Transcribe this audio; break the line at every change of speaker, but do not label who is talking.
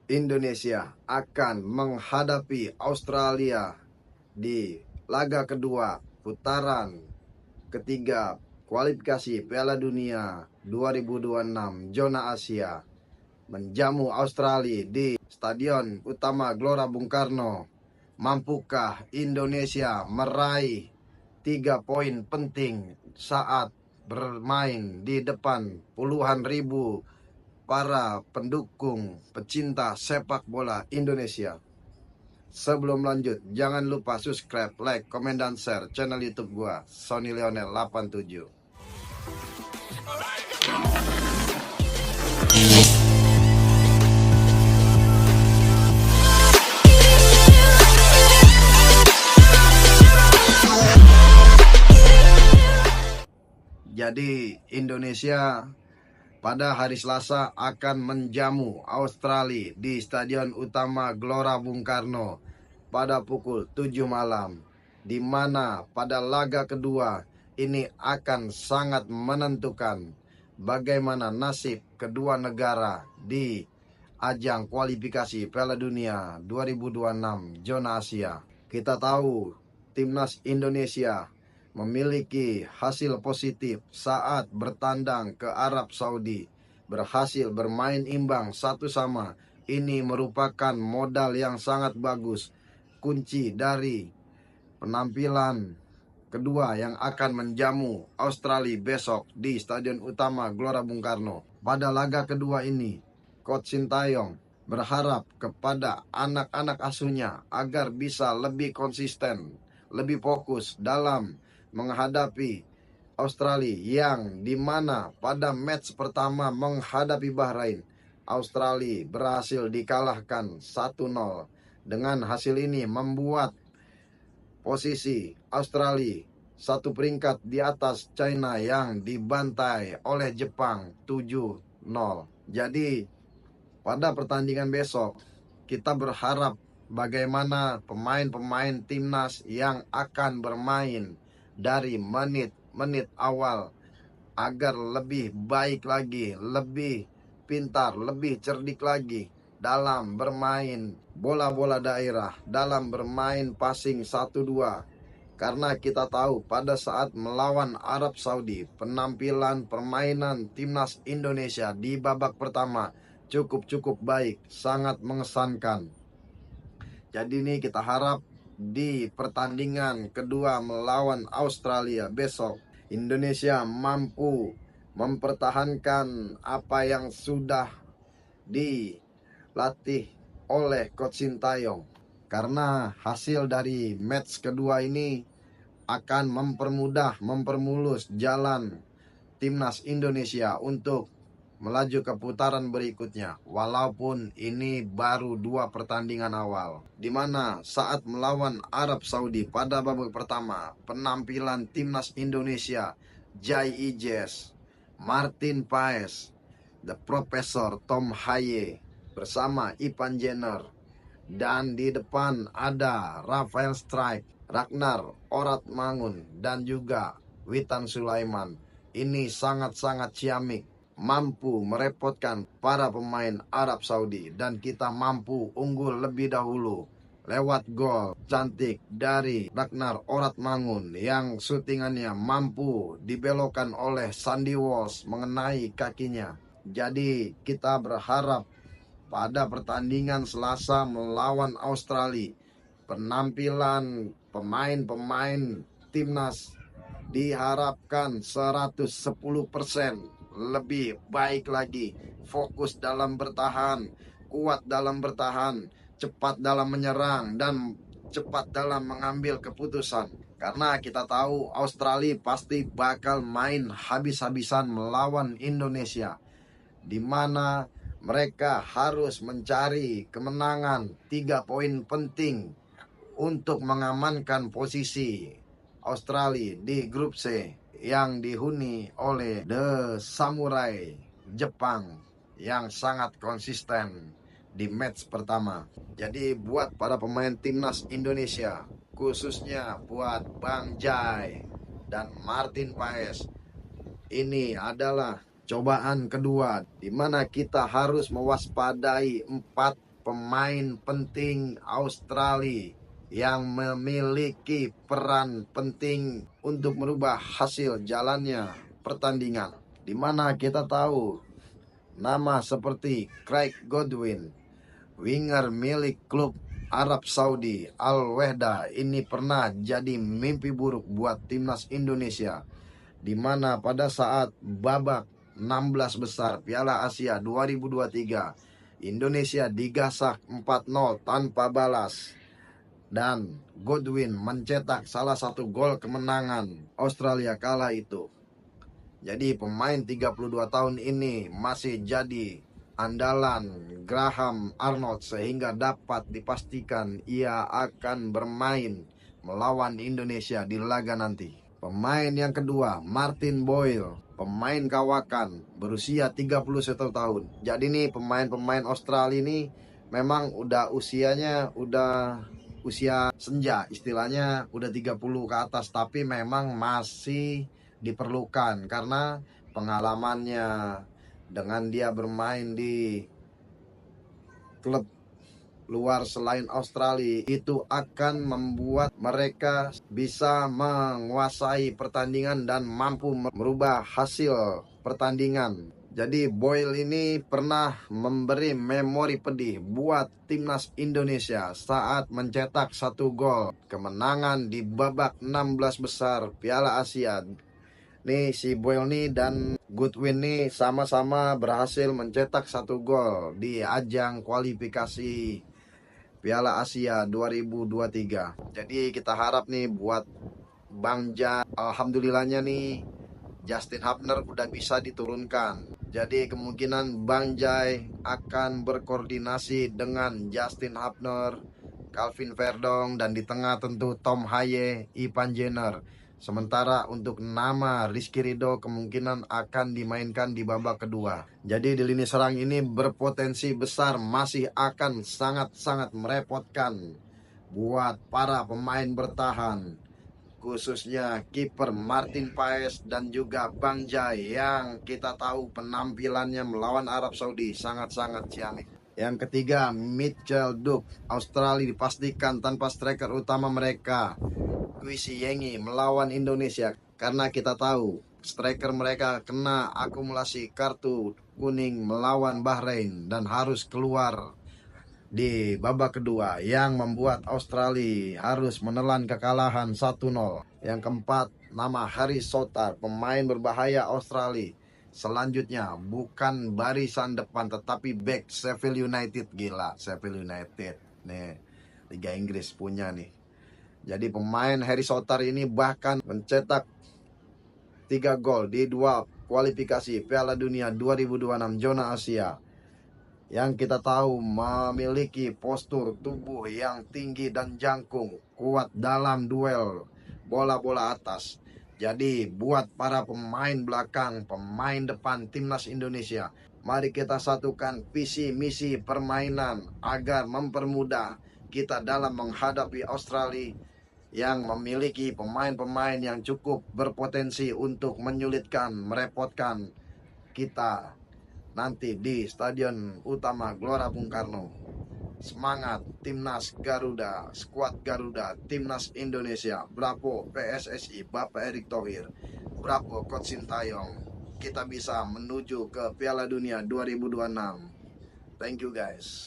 Indonesia akan menghadapi Australia di laga kedua putaran ketiga kualifikasi Piala Dunia 2026 zona Asia, menjamu Australia di Stadion Utama Gelora Bung Karno. Mampukah Indonesia meraih 3 poin penting saat bermain di depan puluhan ribu para pendukung pecinta sepak bola Indonesia? Sebelum lanjut, jangan lupa subscribe, like, komen, dan share channel YouTube gua, Sony Lionel 87. Jadi Indonesia pada hari Selasa akan menjamu Australia di Stadion Utama Gelora Bung Karno pada pukul 7 malam, di mana pada laga kedua ini akan sangat menentukan bagaimana nasib kedua negara di ajang kualifikasi Piala Dunia 2026 zona Asia. Kita tahu timnas Indonesia memiliki hasil positif saat bertandang ke Arab Saudi, berhasil bermain imbang 1-1. Ini merupakan modal yang sangat bagus, kunci dari penampilan kedua yang akan menjamu Australia besok di Stadion Utama Gelora Bung Karno. Pada laga kedua ini, Coach Sintayong berharap kepada anak-anak asuhnya agar bisa lebih konsisten, lebih fokus dalam menghadapi Australia, yang dimana pada match pertama menghadapi Bahrain, Australia berhasil dikalahkan 1-0. Dengan hasil ini membuat posisi Australia satu peringkat di atas China yang dibantai oleh Jepang 7-0. Jadi pada pertandingan besok kita berharap bagaimana pemain-pemain timnas yang akan bermain dari menit-menit awal agar lebih baik lagi, lebih pintar, lebih cerdik lagi dalam bermain bola-bola daerah, dalam bermain passing 1-2. Karena kita tahu pada saat melawan Arab Saudi, penampilan permainan timnas Indonesia di babak pertama cukup baik, sangat mengesankan. Jadi ini kita harap di pertandingan kedua melawan Australia besok, Indonesia mampu mempertahankan apa yang sudah dilatih oleh Coach Sintayong. Karena hasil dari match kedua ini akan mempermulus jalan timnas Indonesia untuk melaju ke putaran berikutnya. Walaupun ini baru 2 pertandingan awal, di mana saat melawan Arab Saudi pada babak pertama, penampilan timnas Indonesia, Jai Ijes, Martin Paes, The Professor Tom Haye bersama Ivan Jenner, dan di depan ada Rafael Strike, Ragnar Oratmangun, dan juga Witan Sulaiman. Ini sangat-sangat ciamik, mampu merepotkan para pemain Arab Saudi, dan kita mampu unggul lebih dahulu lewat gol cantik dari Ragnar Oratmangun yang syutingannya mampu dibelokkan oleh Sandy Walsh mengenai kakinya. Jadi kita berharap pada pertandingan Selasa melawan Australia, penampilan pemain-pemain timnas diharapkan 110% lebih baik lagi. Fokus dalam bertahan, kuat dalam bertahan, cepat dalam menyerang, dan cepat dalam mengambil keputusan. Karena kita tahu Australia pasti bakal main habis-habisan melawan Indonesia, di mana mereka harus mencari kemenangan 3 poin penting untuk mengamankan posisi Australia di grup C yang dihuni oleh The Samurai Jepang yang sangat konsisten di match pertama. Jadi buat para pemain timnas Indonesia, khususnya buat Bang Jai dan Martin Paes, ini adalah cobaan kedua di mana kita harus mewaspadai 4 pemain penting Australia yang memiliki peran penting untuk merubah hasil jalannya pertandingan. Di mana kita tahu nama seperti Craig Godwin, winger milik klub Arab Saudi Al-Wehda, ini pernah jadi mimpi buruk buat timnas Indonesia, di mana pada saat babak 16 besar Piala Asia 2023 Indonesia digasak 4-0 tanpa balas, dan Godwin mencetak salah satu gol kemenangan Australia kala itu. Jadi pemain 32 tahun ini masih jadi andalan Graham Arnold, sehingga dapat dipastikan ia akan bermain melawan Indonesia di laga nanti. Pemain yang kedua, Martin Boyle, pemain kawakan, berusia 31 tahun. Jadi nih pemain-pemain Australia ini memang udah usianya udah usia senja, istilahnya udah 30 ke atas, tapi memang masih diperlukan karena pengalamannya dengan dia bermain di klub luar selain Australia itu akan membuat mereka bisa menguasai pertandingan dan mampu merubah hasil pertandingan. Jadi Boyle ini pernah memberi memori pedih buat timnas Indonesia saat mencetak 1 gol kemenangan di babak 16 besar Piala Asia. Nih si Boyle nih dan Godwin nih sama-sama berhasil mencetak 1 gol di ajang kualifikasi Piala Asia 2023. Jadi kita harap nih buat Bang Jan, alhamdulillahnya nih Justin Hubner udah bisa diturunkan. Jadi kemungkinan Bang Jai akan berkoordinasi dengan Justin Hubner, Calvin Verdong, dan di tengah tentu Tom Haye, Ivan Jenner. Sementara untuk nama Rizky Ridho kemungkinan akan dimainkan di babak kedua. Jadi di lini serang ini berpotensi besar masih akan sangat-sangat merepotkan buat para pemain bertahan, khususnya kiper Martin Paes dan juga Bang Jai yang kita tahu penampilannya melawan Arab Saudi sangat-sangat ciamik. Yang ketiga, Mitchell Duke, Australia dipastikan tanpa striker utama mereka, Kwesi Yengi, melawan Indonesia, karena kita tahu striker mereka kena akumulasi kartu kuning melawan Bahrain dan harus keluar di babak kedua, yang membuat Australia harus menelan kekalahan 1-0. Yang keempat, nama Harry Souttar, pemain berbahaya Australia. Selanjutnya bukan barisan depan tetapi back Sheffield United. Gila, Sheffield United nih, Liga Inggris punya nih. Jadi pemain Harry Souttar ini bahkan mencetak 3 gol di 2 kualifikasi Piala Dunia 2026 zona Asia, yang kita tahu memiliki postur tubuh yang tinggi dan jangkung, kuat dalam duel bola-bola atas. Jadi buat para pemain belakang, pemain depan timnas Indonesia, mari kita satukan visi misi permainan agar mempermudah kita dalam menghadapi Australia yang memiliki pemain-pemain yang cukup berpotensi untuk menyulitkan, merepotkan kita nanti di Stadion Utama Gelora Bung Karno. Semangat Timnas Garuda, skuad Garuda, Timnas Indonesia. Bravo PSSI, Bapak Erick Thohir. Bravo Coach Sintayong. Kita bisa menuju ke Piala Dunia 2026. Thank you guys.